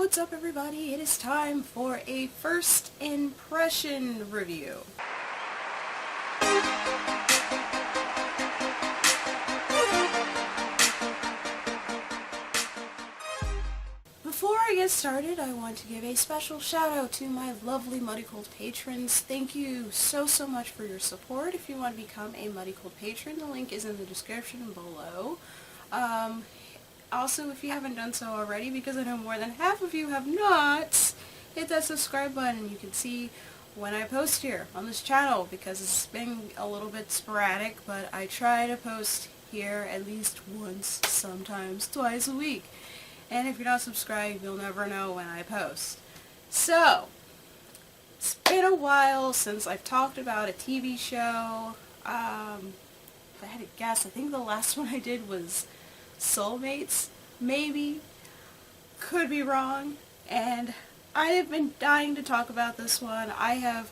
What's up, everybody? It is time for a first impression review. Before I get started, I want to give a special shout out to my lovely Muddy Cold patrons. Thank you so much for your support. If you want to become a Muddy Cold patron, the link is in the description below. Also, if you haven't done so already, because I know more than half of you have not, hit that subscribe button. You can see when I post here on this channel, because it's been a little bit sporadic, but I try to post here at least once, sometimes twice a week. And if you're not subscribed, you'll never know when I post. So, it's been a while since I've talked about a TV show. If I had to guess, I think the last one I did was Soulmates, maybe. Could be wrong. And I have been dying to talk about this one. I have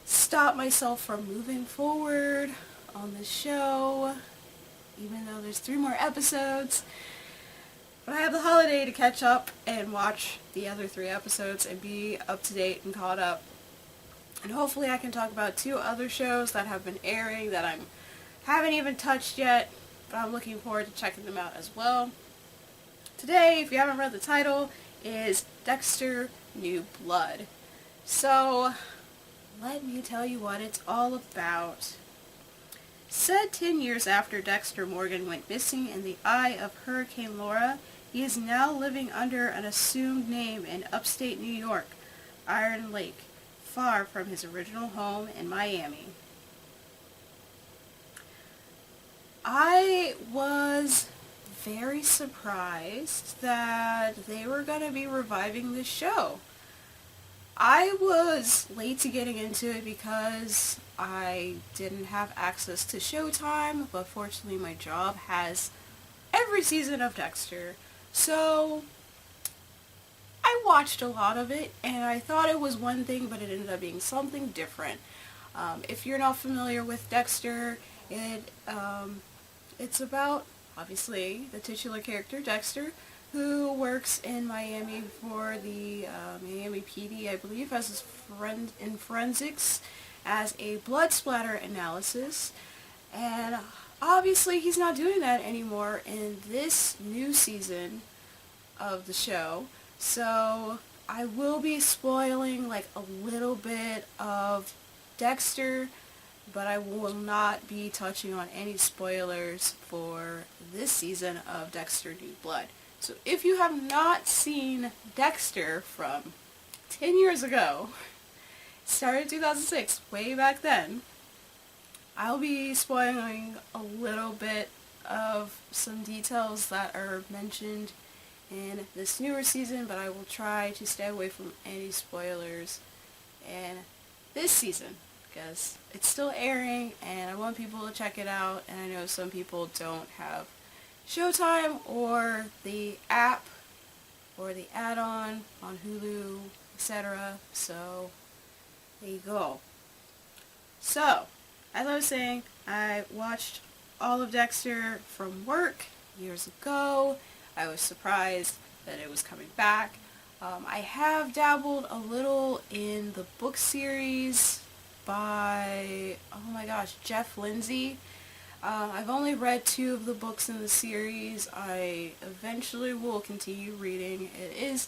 stopped myself from moving forward on this show, even though there's 3 more episodes. But I have the holiday to catch up and watch the other 3 episodes and be up to date and caught up. And hopefully I can talk about 2 other shows that have been airing that I haven't even touched yet, but I'm looking forward to checking them out as well. Today, if you haven't read the title, is Dexter New Blood. So, let me tell you what it's all about. Set 10 years after Dexter Morgan went missing in the eye of Hurricane Laura, he is now living under an assumed name in upstate New York, Iron Lake, far from his original home in Miami. I was very surprised that they were going to be reviving this show. I was late to getting into it because I didn't have access to Showtime, but fortunately my job has every season of Dexter. So I watched a lot of it, and I thought it was one thing, but it ended up being something different. If you're not familiar with Dexter, it's about, obviously, the titular character, Dexter, who works in Miami for the Miami PD, I believe, as his friend in forensics, as a blood splatter analysis. And obviously he's not doing that anymore in this new season of the show. So I will be spoiling like a little bit of Dexter, but I will not be touching on any spoilers for this season of Dexter New Blood. So if you have not seen Dexter from 10 years ago, started in 2006, way back then, I'll be spoiling a little bit of some details that are mentioned in this newer season, but I will try to stay away from any spoilers in this season, because it's still airing and I want people to check it out, and I know some people don't have Showtime or the app or the add-on on Hulu, etc. So there you go. So, as I was saying, I watched all of Dexter from work years ago. I was surprised that it was coming back. I have dabbled a little in the book series by, oh my gosh, Jeff Lindsay. I've only read 2 of the books in the series. I eventually will continue reading. It is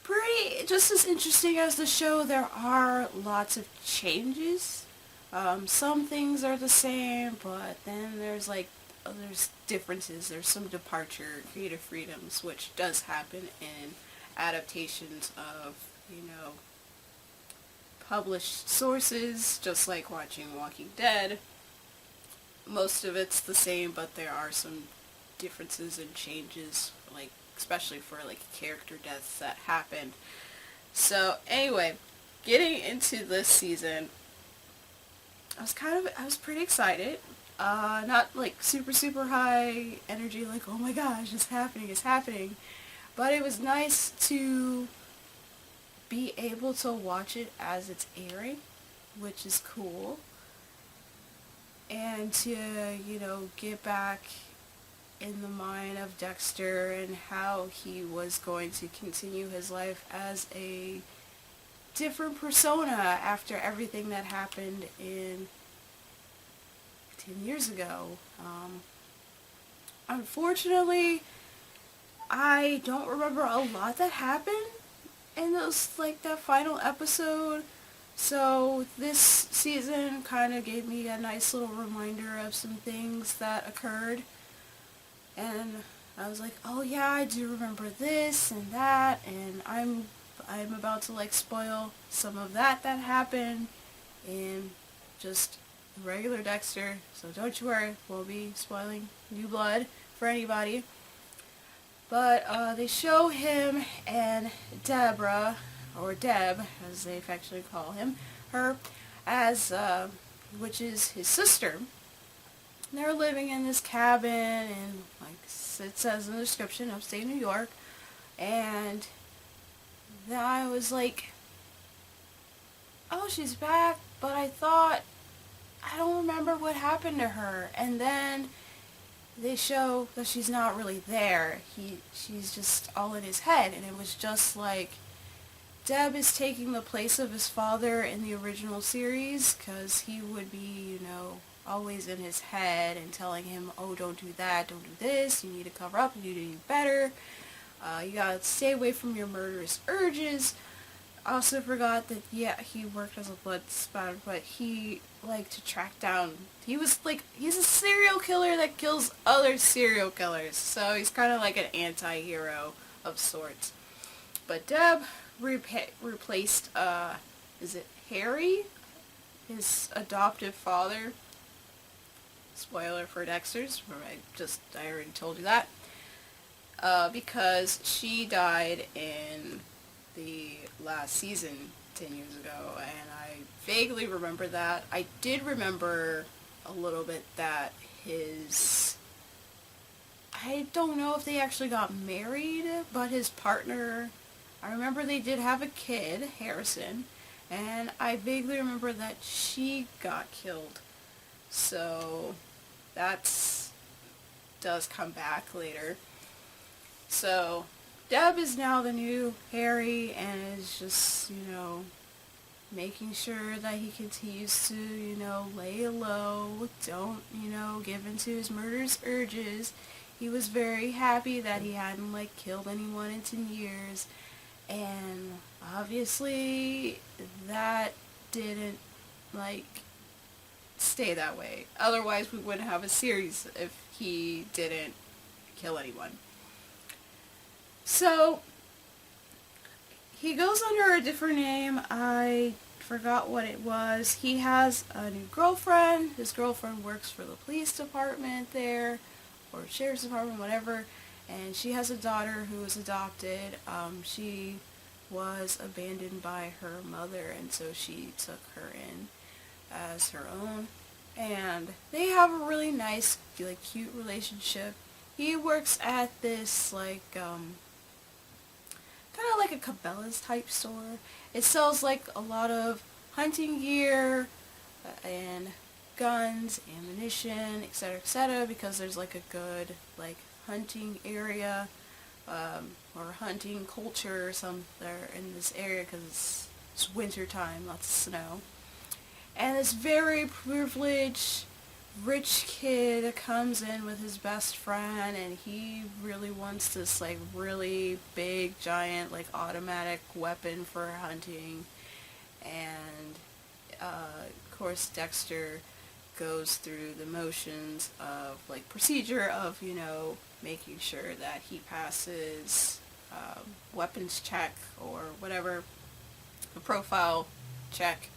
pretty, just as interesting as the show. There are lots of changes. Some things are the same, but then there's differences. There's some departure, creative freedoms, which does happen in adaptations of, published sources, just like watching Walking Dead. Most of it's the same, but there are some differences and changes, especially for character deaths that happened. So anyway, getting into this season, I was pretty excited. Not super high energy, oh my gosh, it's happening. But it was nice to be able to watch it as it's airing, which is cool. And to, get back in the mind of Dexter and how he was going to continue his life as a different persona after everything that happened in 10 years ago. Unfortunately, I don't remember a lot that happened in that final episode. So this season kind of gave me a nice little reminder of some things that occurred. And I was like, oh yeah, I do remember this and that, and I'm about to spoil some of that happened in just regular Dexter. So don't you worry, we'll be spoiling New Blood for anybody. But they show him and Deborah, or Deb, as they affectionately call her, as, which is his sister. They're living in this cabin in, it says in the description, upstate New York. And then I was like, oh, she's back, but I don't remember what happened to her. And then they show that she's not really there. She's just all in his head, and it was just like Deb is taking the place of his father in the original series, because he would be, always in his head and telling him, oh, don't do that, don't do this, you need to cover up, you need to do better, you gotta stay away from your murderous urges. Also forgot that, yeah, he worked as a blood spotter, but he liked to track down, he's a serial killer that kills other serial killers, so he's kind of like an anti-hero of sorts. But Deb replaced, is it Harry? His adoptive father. Spoiler for Dexter's, I already told you that. Because she died in the last season 10 years ago, and I vaguely remember that. I did remember a little bit that I don't know if they actually got married, but his partner, I remember they did have a kid, Harrison, and I vaguely remember that she got killed. So that does come back later. So Deb is now the new Harry and is just, making sure that he continues to, lay low, don't, give into his murderous urges. He was very happy that he hadn't, killed anyone in 10 years. And obviously that didn't, stay that way. Otherwise we wouldn't have a series if he didn't kill anyone. So he goes under a different name. I forgot what it was. He has a new girlfriend. His girlfriend works for the police department there, or sheriff's department, whatever, and she has a daughter who was adopted. She was abandoned by her mother, and so she took her in as her own, and they have a really nice, cute relationship. He works at this, kind of like a Cabela's type store. It sells, a lot of hunting gear, and guns, ammunition, etc., because there's, a good, hunting area, or hunting culture or something in this area, because it's winter time, lots of snow. And this very privileged, rich kid comes in with his best friend, and he really wants this, really big, giant, automatic weapon for hunting. And, of course, Dexter goes through the motions of, procedure of, making sure that he passes weapons check or whatever, a profile check,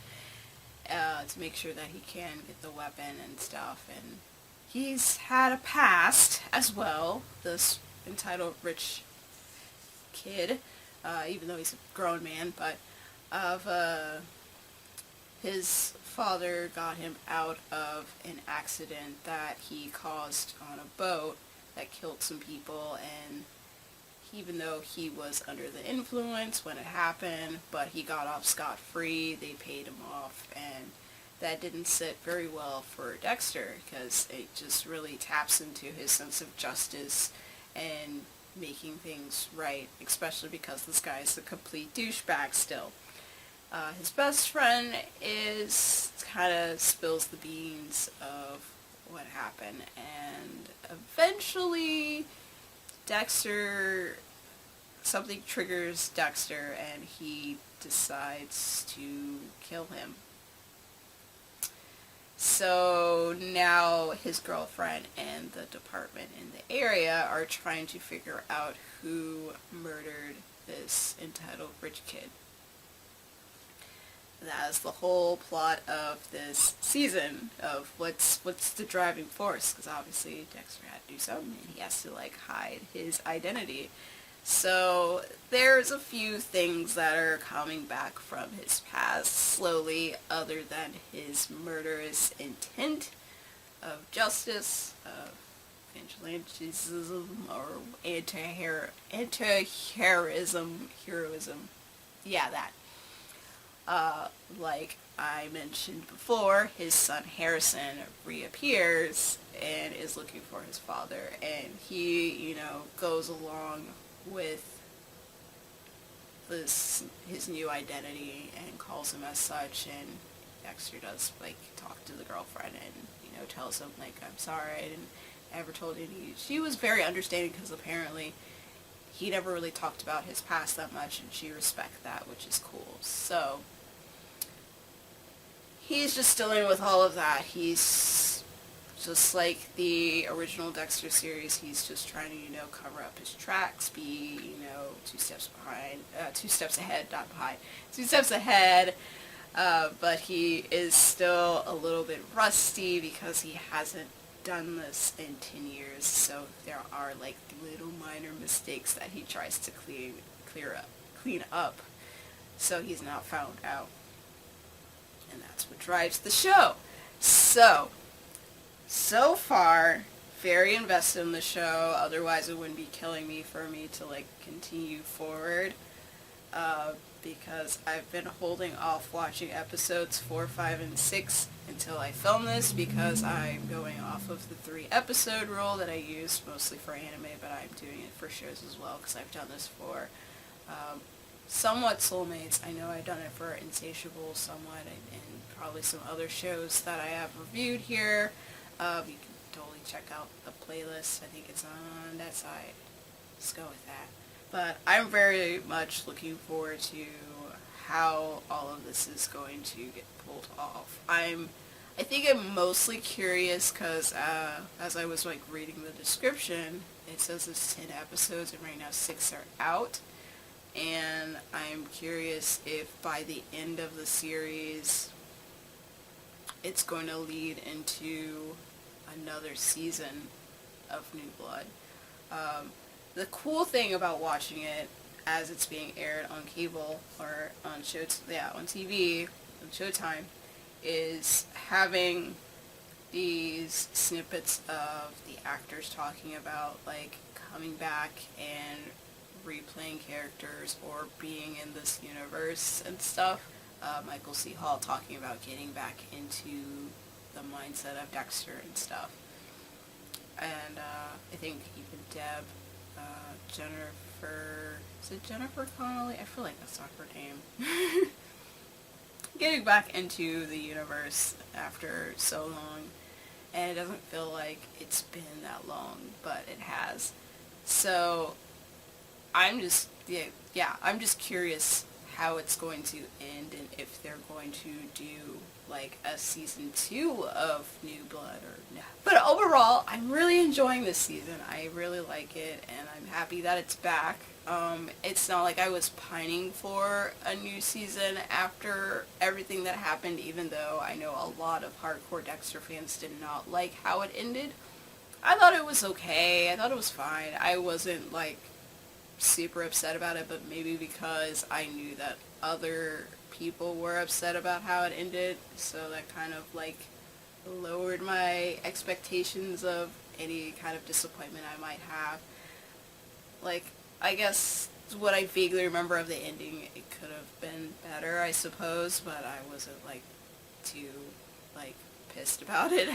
to make sure that he can get the weapon and stuff. And he's had a past as well, this entitled rich kid, even though he's a grown man, but his father got him out of an accident that he caused on a boat that killed some people, and even though he was under the influence when it happened, but he got off scot-free, they paid him off, and that didn't sit very well for Dexter, because it just really taps into his sense of justice and making things right, especially because this guy is a complete douchebag still. His best friend kind of spills the beans of what happened, and eventually something triggers Dexter, and he decides to kill him. So now his girlfriend and the department in the area are trying to figure out who murdered this entitled rich kid. That is the whole plot of this season, of what's the driving force, because obviously Dexter had to do something, and he has to hide his identity. So there's a few things that are coming back from his past slowly, other than his murderous intent of justice, of vigilantism, or heroism. Yeah, that. Like I mentioned before, his son Harrison reappears and is looking for his father, and he, goes along with his new identity and calls him as such, and Dexter does talk to the girlfriend and tells him I'm sorry, I didn't ever told you. She was very understanding, because apparently he never really talked about his past that much, and she respects that, which is cool. So he's just dealing with all of that. He's just like the original Dexter series. He's just trying to, cover up his tracks, be, 2 steps ahead, not behind, 2 steps ahead, but he is still a little bit rusty because he hasn't done this in 10 years, so there are little minor mistakes that he tries to clean up, so he's not found out. And that's what drives the show. So far, very invested in the show, otherwise it wouldn't be killing me for me to continue forward, because I've been holding off watching episodes 4, 5, and 6 until I film this, because I'm going off of the 3-episode rule that I used mostly for anime, but I'm doing it for shows as well, because I've done this for somewhat Soulmates. I know I've done it for Insatiable somewhat, and probably some other shows that I have reviewed here. You can totally check out the playlist. I think it's on that side. Let's go with that. But I'm very much looking forward to how all of this is going to get pulled off. I think I'm mostly curious because as I was reading the description, it says it's 10 episodes and right now 6 are out. And I'm curious if by the end of the series it's going to lead into another season of New Blood. The cool thing about watching it as it's being aired on cable or on on TV, on Showtime, is having these snippets of the actors talking about coming back and replaying characters or being in this universe and stuff. Michael C. Hall talking about getting back into the mindset of Dexter and stuff. And I think even Deb, Jennifer, is it Jennifer Connelly? I feel like that's not her name. Getting back into the universe after so long, and it doesn't feel like it's been that long, but it has. So I'm just curious how it's going to end, and if they're going to do a season 2 of New Blood or no. But overall, I'm really enjoying this season. I really like it, and I'm happy that it's back. It's not like I was pining for a new season after everything that happened, even though I know a lot of hardcore Dexter fans did not like how it ended. I thought it was okay. I thought it was fine. I wasn't super upset about it, but maybe because I knew that other people were upset about how it ended, so that kind of lowered my expectations of any kind of disappointment I might have. I guess what I vaguely remember of the ending, it could have been better, I suppose, but I wasn't too like, pissed about it.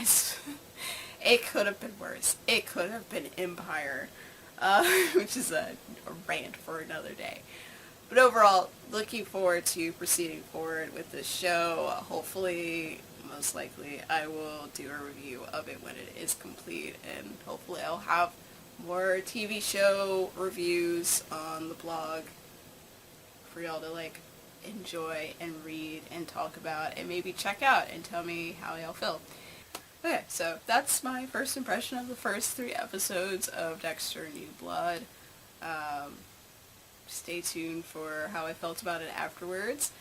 It could have been worse. It could have been Empire, which is a rant for another day. But overall, looking forward to proceeding forward with this show. Hopefully, most likely, I will do a review of it when it is complete, and hopefully I'll have more TV show reviews on the blog for y'all to, like, enjoy and read and talk about and maybe check out and tell me how y'all feel. Okay, so that's my first impression of the first 3 episodes of Dexter New Blood. Stay tuned for how I felt about it afterwards.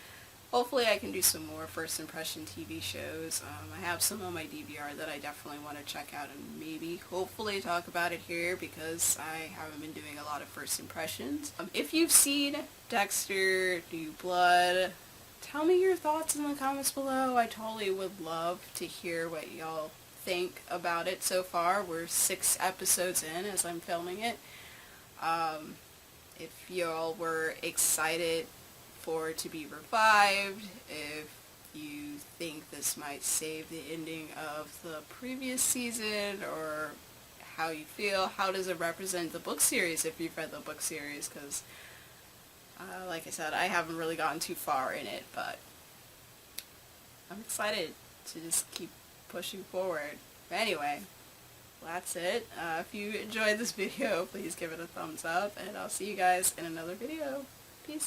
Hopefully I can do some more first impression TV shows. I have some on my DVR that I definitely want to check out and maybe, hopefully, talk about it here because I haven't been doing a lot of first impressions. If you've seen Dexter New Blood, tell me your thoughts in the comments below. I totally would love to hear what y'all think about it so far. We're 6 episodes in as I'm filming it. If y'all were excited for it to be revived, if you think this might save the ending of the previous season, or how you feel, how does it represent the book series if you've read the book series, because like I said, I haven't really gotten too far in it, but I'm excited to just keep pushing forward. But anyway, that's it. If you enjoyed this video, please give it a thumbs up, and I'll see you guys in another video. Peace.